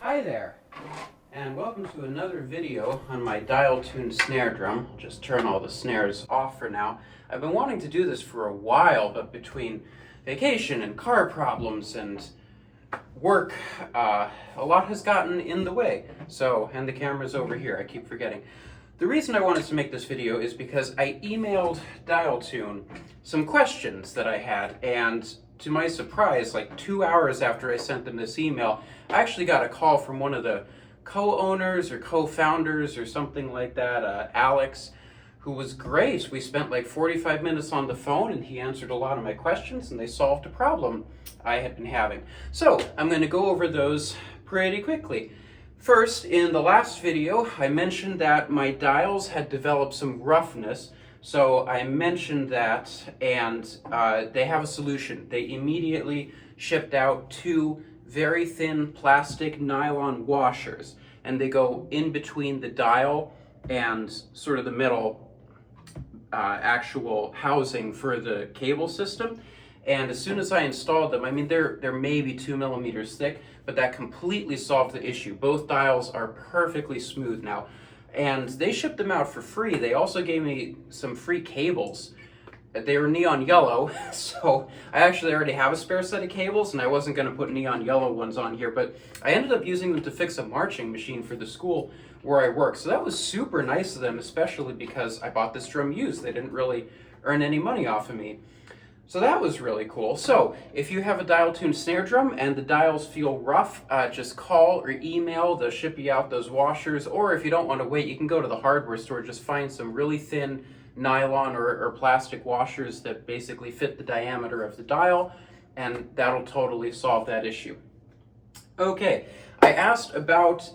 Hi there, and welcome to another video on my Dialtune snare drum. I'll just turn all the snares off for now. I've been wanting to do this for a while, but between vacation and car problems and work, a lot has gotten in the way. So, and the camera's over here, I keep forgetting. The reason I wanted to make this video is because I emailed Dialtune some questions that I had, and to my surprise, like 2 hours after I sent them this email, I actually got a call from one of the co-owners or co-founders or something like that, Alex, who was great. We spent like 45 minutes on the phone and he answered a lot of my questions and they solved a problem I had been having. So I'm going to go over those pretty quickly. First, in the last video, I mentioned that my dials had developed some roughness. So I mentioned that, and they have a solution. They immediately shipped out 2 very thin plastic nylon washers, and they go in between the dial and sort of the middle actual housing for the cable system. And as soon as I installed them, I mean, they're maybe 2 millimeters thick, but that completely solved the issue. Both dials are perfectly smooth now. And they shipped them out for free. They also gave me some free cables. They were neon yellow, so I actually already have a spare set of cables, and I wasn't going to put neon yellow ones on here, but I ended up using them to fix a marching machine for the school where I work. So that was super nice of them, especially because I bought this drum used. They didn't really earn any money off of me. So that was really cool. So if you have a Dialtune snare drum and the dials feel rough, just call or email. They'll ship you out those washers. Or if you don't want to wait, you can go to the hardware store. Just find some really thin nylon or plastic washers that basically fit the diameter of the dial, and that'll totally solve that issue. Okay, I asked about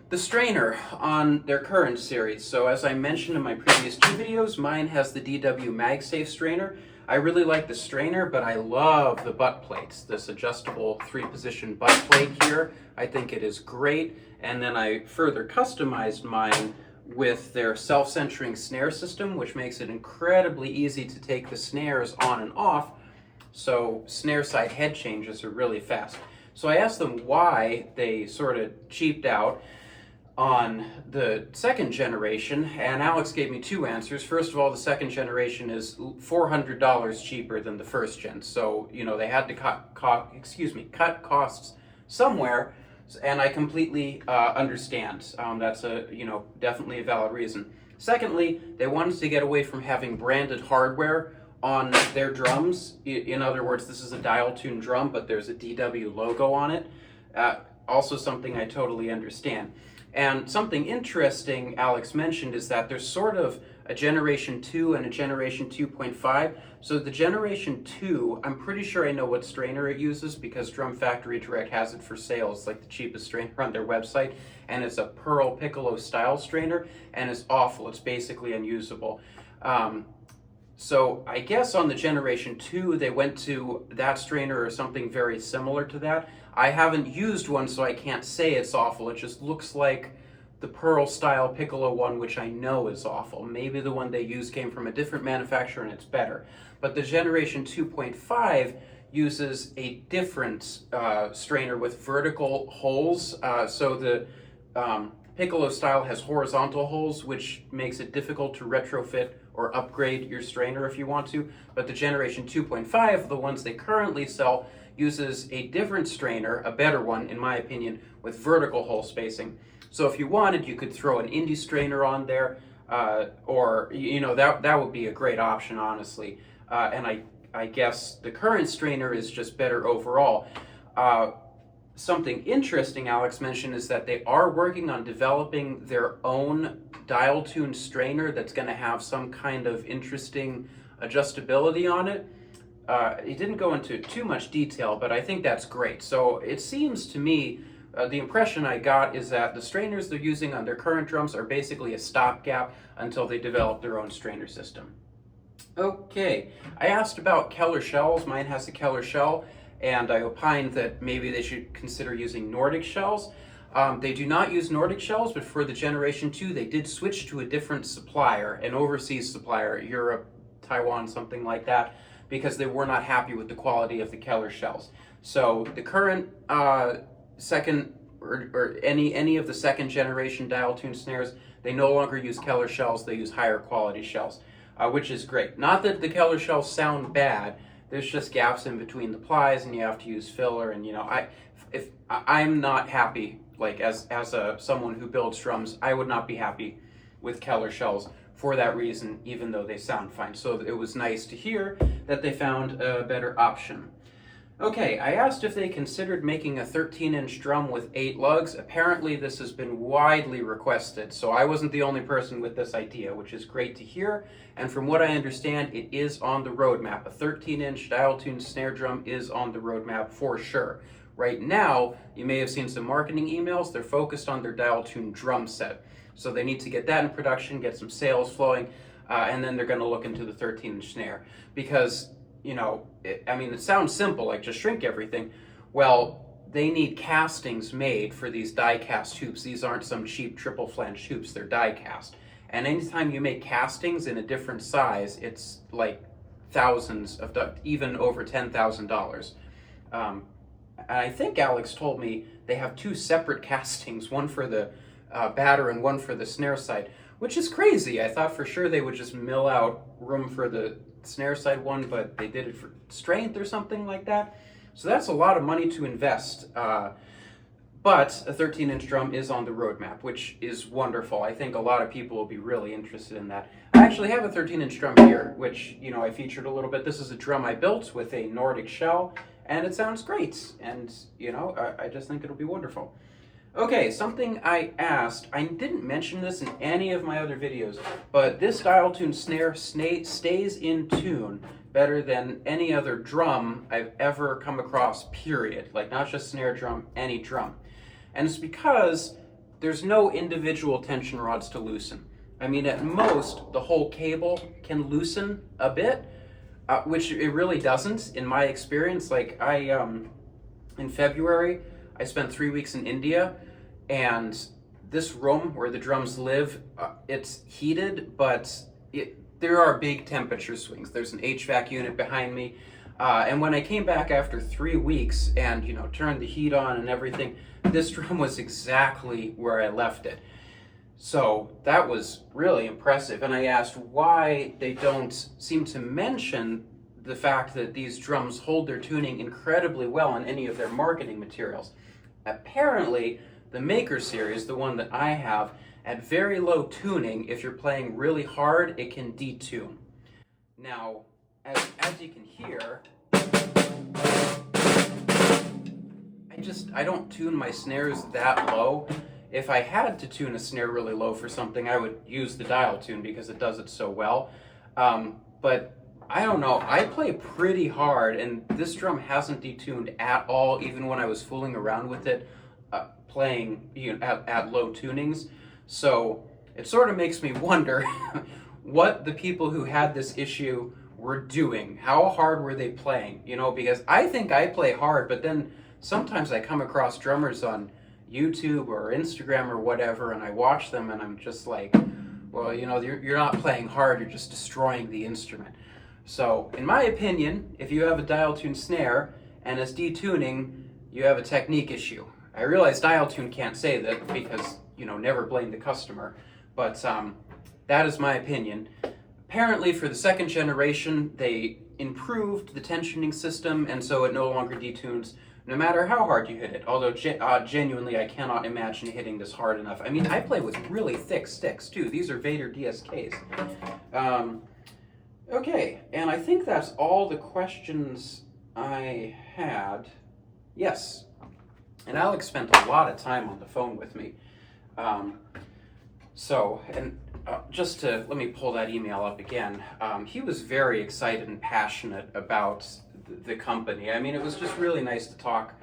the strainer on their current series. So as I mentioned in my previous 2 videos, mine has the DW MagSafe strainer. I really like the strainer, but I love the butt plates, this adjustable 3-position butt plate here. I think it is great. And then I further customized mine with their self-centering snare system, which makes it incredibly easy to take the snares on and off. So snare side head changes are really fast. So I asked them why they sort of cheaped out on the second generation, and Alex gave me 2 answers. First of all, the second generation is $400 cheaper than the first gen. So, you know, they had to cut costs somewhere, and I completely understand. That's definitely a valid reason. Secondly, they wanted to get away from having branded hardware on their drums. In other words, this is a Dialtune drum, but there's a DW logo on it. Also something I totally understand. And something interesting Alex mentioned is that there's sort of a Generation 2 and a Generation 2.5. So the Generation 2, I'm pretty sure I know what strainer it uses because Drum Factory Direct has it for sale. It's like the cheapest strainer on their website. And it's a Pearl Piccolo style strainer, and it's awful. It's basically unusable. So I guess on the Generation 2, they went to that strainer or something very similar to that. I haven't used one, so I can't say it's awful. It just looks like the Pearl style Piccolo one, which I know is awful. Maybe the one they used came from a different manufacturer and it's better. But the Generation 2.5 uses a different strainer with vertical holes. So the Piccolo style has horizontal holes, which makes it difficult to retrofit or upgrade your strainer if you want to. But the Generation 2.5, the ones they currently sell, uses a different strainer, a better one in my opinion, with vertical hole spacing. So if you wanted, you could throw an indie strainer on there, or that would be a great option, honestly. And I guess the current strainer is just better overall. Something interesting Alex mentioned is that they are working on developing their own Dialtune strainer that's going to have some kind of interesting adjustability on it. He didn't go into too much detail, but I think that's great. So it seems to me, the impression I got is that the strainers they're using on their current drums are basically a stopgap until they develop their own strainer system. Okay, I asked about Keller shells. Mine has the Keller shell, and I opined that maybe they should consider using Nordic shells. They do not use Nordic shells, but for the Generation 2, they did switch to a different supplier, an overseas supplier, Europe, Taiwan, something like that, because they were not happy with the quality of the Keller shells. So the current second or any of the second generation Dialtune snares, they no longer use Keller shells, they use higher quality shells, which is great. Not that the Keller shells sound bad, there's just gaps in between the plies and you have to use filler, and I'm not happy, like as someone who builds drums, I would not be happy with Keller shells for that reason, even though they sound fine. So it was nice to hear that they found a better option. Okay, I asked if they considered making a 13-inch drum with 8 lugs. Apparently this has been widely requested, so I wasn't the only person with this idea, which is great to hear. And from what I understand, it is on the roadmap. A 13-inch Dialtune snare drum is on the roadmap for sure. Right now, you may have seen some marketing emails. They're focused on their Dialtune drum set. So they need to get that in production, get some sales flowing, and then they're going to look into the 13-inch snare. Because, it sounds simple, like just shrink everything. Well, they need castings made for these die-cast hoops. These aren't some cheap triple flange hoops, they're die-cast. And anytime you make castings in a different size, it's like thousands of, even over $10,000. And I think Alex told me they have 2 separate castings, one for the batter and one for the snare side, which is crazy. I thought for sure they would just mill out room for the snare side one, but they did it for strength or something like that. So that's a lot of money to invest. But a 13-inch drum is on the roadmap, which is wonderful. I think a lot of people will be really interested in that. I actually have a 13-inch drum here, which, I featured a little bit. This is a drum I built with a Nordic shell, and it sounds great. And, I just think it'll be wonderful. Okay, something I asked, I didn't mention this in any of my other videos, but this Dialtune snare stays in tune better than any other drum I've ever come across, period. Like, not just snare drum, any drum. And it's because there's no individual tension rods to loosen. At most, the whole cable can loosen a bit, which it really doesn't, in my experience. Like, in February, I spent 3 weeks in India, and this room where the drums live, it's heated, but there are big temperature swings. There's an HVAC unit behind me, and when I came back after 3 weeks and, turned the heat on and everything, this drum was exactly where I left it. So that was really impressive, and I asked why they don't seem to mention the fact that these drums hold their tuning incredibly well on any of their marketing materials. Apparently, the Maker series, the one that I have, at very low tuning, if you're playing really hard, it can detune. Now, as you can hear, I don't tune my snares that low. If I had to tune a snare really low for something, I would use the Dialtune because it does it so well. But I don't know, I play pretty hard, and this drum hasn't detuned at all, even when I was fooling around with it, playing at low tunings. So it sort of makes me wonder what the people who had this issue were doing. How hard were they playing? Because I think I play hard, but then sometimes I come across drummers on YouTube or Instagram or whatever, and I watch them and I'm just like, well, you're not playing hard, you're just destroying the instrument. So, in my opinion, if you have a Dialtune snare and it's detuning, you have a technique issue. I realize Dialtune can't say that because, never blame the customer, but that is my opinion. Apparently, for the second generation, they improved the tensioning system, and so it no longer detunes no matter how hard you hit it. Although, genuinely, I cannot imagine hitting this hard enough. I play with really thick sticks, too. These are Vader DSKs. Okay, and I think that's all the questions I had. Yes, and Alex spent a lot of time on the phone with me. Let me pull that email up again. He was very excited and passionate about the company. It was just really nice to talk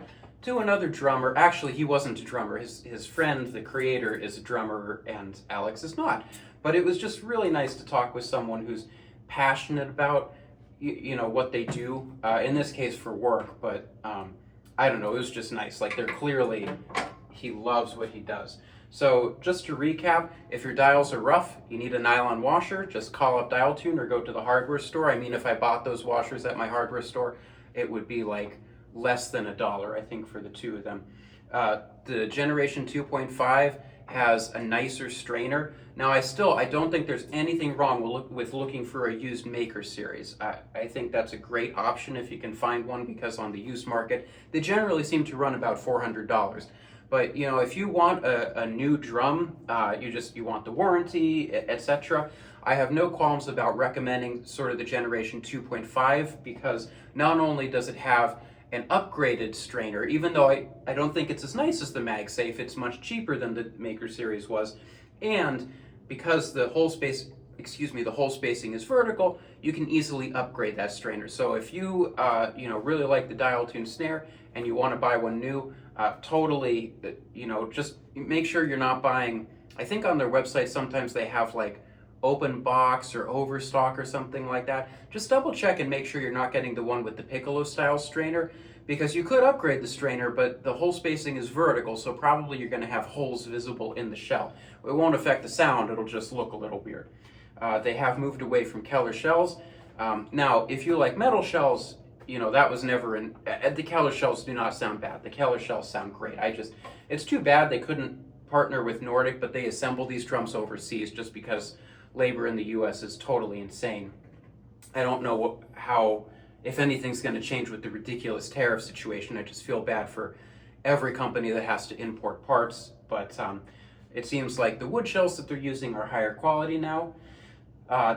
to another drummer. Actually, he wasn't a drummer. His friend, the creator, is a drummer, and Alex is not. But it was just really nice to talk with someone who's passionate about what they do, in this case for work, but I don't know, it was just nice. Like, he loves what he does. So just to recap, if your dials are rough, you need a nylon washer, just call up Dialtune or go to the hardware store. If I bought those washers at my hardware store, it would be like less than $1, I think, for the 2 of them. The Generation 2.5 has a nicer strainer. Now, I don't think there's anything wrong with looking for a used Maker Series. I think that's a great option if you can find one, because on the used market, they generally seem to run about $400. But you know, if you want a new drum, you want the warranty, etc. I have no qualms about recommending sort of the Generation 2.5, because not only does it have an upgraded strainer, even though I don't think it's as nice as the MagSafe, it's much cheaper than the Maker Series was, and because the hole spacing is vertical, you can easily upgrade that strainer. So if you really like the Dialtune snare and you want to buy one new, totally, just make sure you're not buying. I think on their website sometimes they have like open box or overstock or something like that. Just double check and make sure you're not getting the one with the piccolo style strainer, because you could upgrade the strainer, but the hole spacing is vertical, so probably you're going to have holes visible in the shell. It won't affect the sound, it'll just look a little weird. They have moved away from Keller shells. Now, if you like metal shells, that was never in. The Keller shells do not sound bad. The Keller shells sound great. It's too bad they couldn't partner with Nordic, but they assemble these drums overseas just because labor in the U.S. is totally insane. I don't know if anything's going to change with the ridiculous tariff situation. I just feel bad for every company that has to import parts, but it seems like the wood shells that they're using are higher quality now.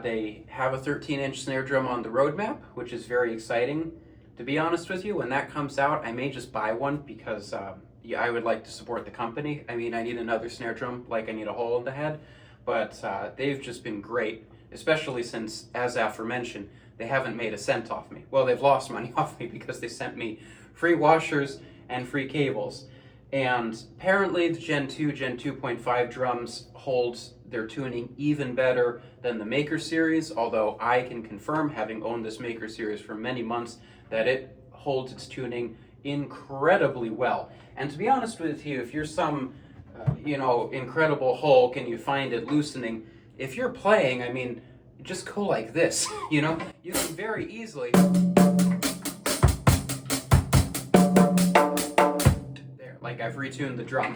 They have a 13-inch snare drum on the roadmap, which is very exciting. To be honest with you, when that comes out, I may just buy one, because I would like to support the company. I mean, I need another snare drum like I need a hole in the head, but they've just been great, especially since, as aforementioned, they haven't made a cent off me. Well, they've lost money off me because they sent me free washers and free cables. And apparently the Gen 2, Gen 2.5 drums hold their tuning even better than the Maker Series, although I can confirm, having owned this Maker Series for many months, that it holds its tuning incredibly well. And to be honest with you, if you're some incredible Hulk and you find it loosening, if you're playing, I mean, just go like this, you can very easily, there, like I've retuned the drum,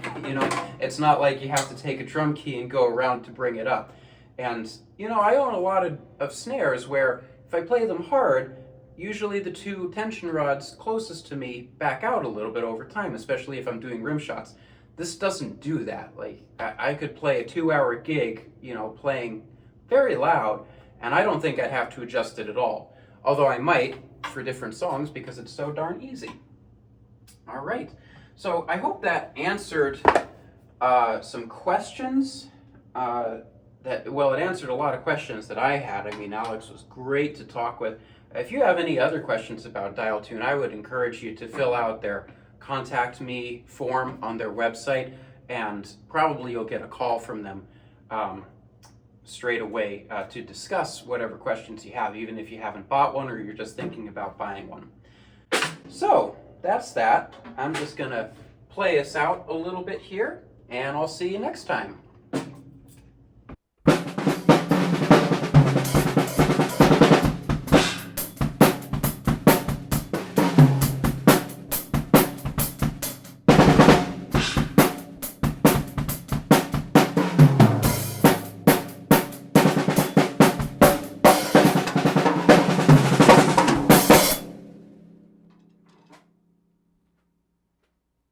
it's not like you have to take a drum key and go around to bring it up. And, I own a lot of snares where if I play them hard, usually the two tension rods closest to me back out a little bit over time, especially if I'm doing rim shots. This doesn't do that. Like, I could play a 2-hour gig, playing very loud, and I don't think I'd have to adjust it at all. Although I might for different songs, because it's so darn easy. All right. So I hope that answered some questions. It answered a lot of questions that I had. I mean, Alex was great to talk with. If you have any other questions about Dialtune, I would encourage you to fill out their contact me form on their website, and probably you'll get a call from them straight away to discuss whatever questions you have, even if you haven't bought one or you're just thinking about buying one. So that's that. I'm just gonna play us out a little bit here, and I'll see you next time.